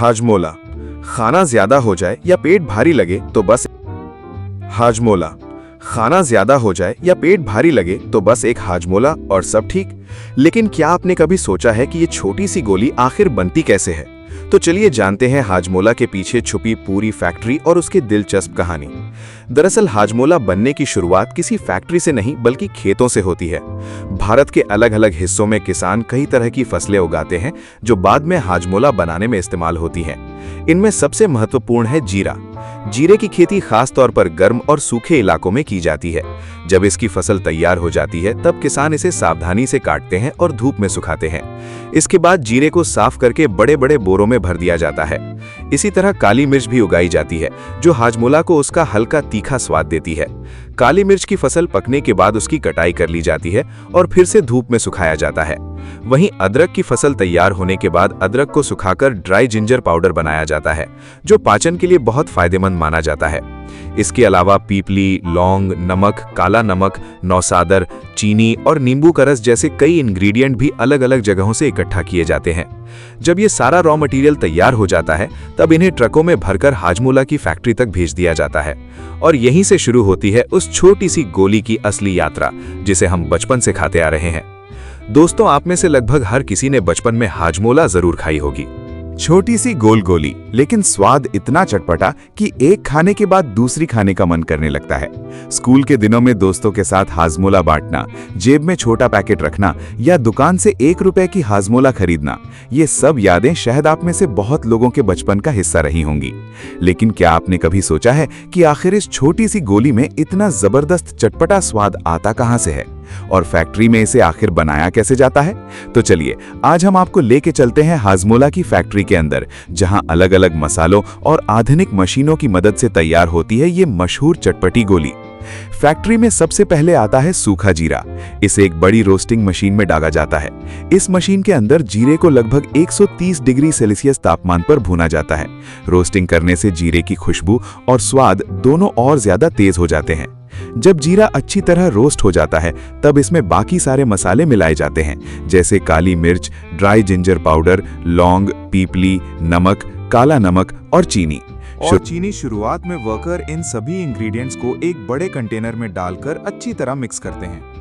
हाजमोला, खाना ज्यादा हो जाए या पेट भारी लगे तो बस हाजमोला, खाना ज्यादा हो जाए या पेट भारी लगे तो बस एक हाजमोला और सब ठीक। लेकिन क्या आपने कभी सोचा है कि ये छोटी सी गोली आखिर बनती कैसे है? तो चलिए जानते हैं हाजमोला के पीछे छुपी पूरी फैक्ट्री और उसकी दिलचस्प कहानी। दरअसल हाजमोला बनने की शुरुआत किसी फैक्ट्री से नहीं बल्कि खेतों से होती है। भारत के अलग अलग हिस्सों में किसान कई तरह की फसलें उगाते हैं जो बाद में हाजमोला बनाने में इस्तेमाल होती हैं। इनमें सबसे महत्वपूर्ण है जीरा। जीरे की खेती खास तौर पर गर्म और सूखे इलाकों में की जाती है। जब इसकी फसल तैयार हो जाती है तब किसान इसे सावधानी से काटते हैं और धूप में सुखाते हैं। इसके बाद जीरे को साफ करके बड़े बड़े बोरों में भर दिया जाता है। इसी तरह काली मिर्च भी उगाई जाती है जो हाजमोला को उसका हल्का तीखा स्वाद देती है। काली मिर्च की फसल पकने के बाद उसकी कटाई कर ली जाती है और फिर से धूप में सुखाया जाता है। वहीं अदरक की फसल तैयार होने के बाद अदरक को सुखाकर ड्राई जिंजर पाउडर बनाया जाता है जो पाचन के लिए बहुत फायदेमंद माना जाता है। इसके अलावा पीपली, लौंग, नमक, काला नमक, नौसादर, चीनी और नींबू का रस जैसे कई इंग्रेडिएंट भी अलग अलग जगहों से इकट्ठा किए जाते हैं। जब ये सारा रॉ मटेरियल तैयार हो जाता है तब इन्हें ट्रकों में भरकर हाजमोला की फैक्ट्री तक भेज दिया जाता है और यहीं से शुरू होती है उस छोटी सी गोली की असली यात्रा जिसे हम बचपन से खाते आ रहे हैं। दोस्तों, आप में से लगभग हर किसी ने बचपन में हाजमोला जरूर खाई होगी। छोटी सी गोल गोली लेकिन स्वाद इतना चटपटा कि एक खाने के बाद दूसरी खाने का मन करने लगता है। स्कूल के दिनों में दोस्तों के साथ हाजमोला बांटना, जेब में छोटा पैकेट रखना या दुकान से 1 रुपए की हाजमोला खरीदना, ये सब यादें शायद आप में से बहुत लोगों के बचपन का हिस्सा रही होंगी। लेकिन क्या आपने कभी सोचा है कि आखिर इस छोटी सी गोली में इतना जबरदस्त चटपटा स्वाद आता कहां से है और फैक्ट्री में इसे आखिर बनाया कैसे जाता है? तो चलिए आज हम आपको लेके चलते हैं हाजमोला की फैक्ट्री के अंदर, जहां अलग अलग मसालों और आधुनिक मशीनों की मदद से तैयार होती है ये मशहूर चटपटी गोली। फैक्ट्री में सबसे पहले आता है सूखा जीरा। इसे एक बड़ी रोस्टिंग मशीन में डाला जाता है। इस मशीन के अंदर जीरे को लगभग 130 डिग्री सेल्सियस तापमान पर भूना जाता है। रोस्टिंग करने से जीरे की खुशबू और स्वाद दोनों और ज्यादा तेज हो जाते हैं। जब जीरा अच्छी तरह रोस्ट हो जाता है तब इसमें बाकी सारे मसाले मिलाए जाते हैं, जैसे काली मिर्च, ड्राई जिंजर पाउडर, लौंग, पीपली, नमक, काला नमक और चीनी। शुरुआत में वर्कर इन सभी इंग्रेडिएंट्स को एक बड़े कंटेनर में डालकर अच्छी तरह मिक्स करते हैं।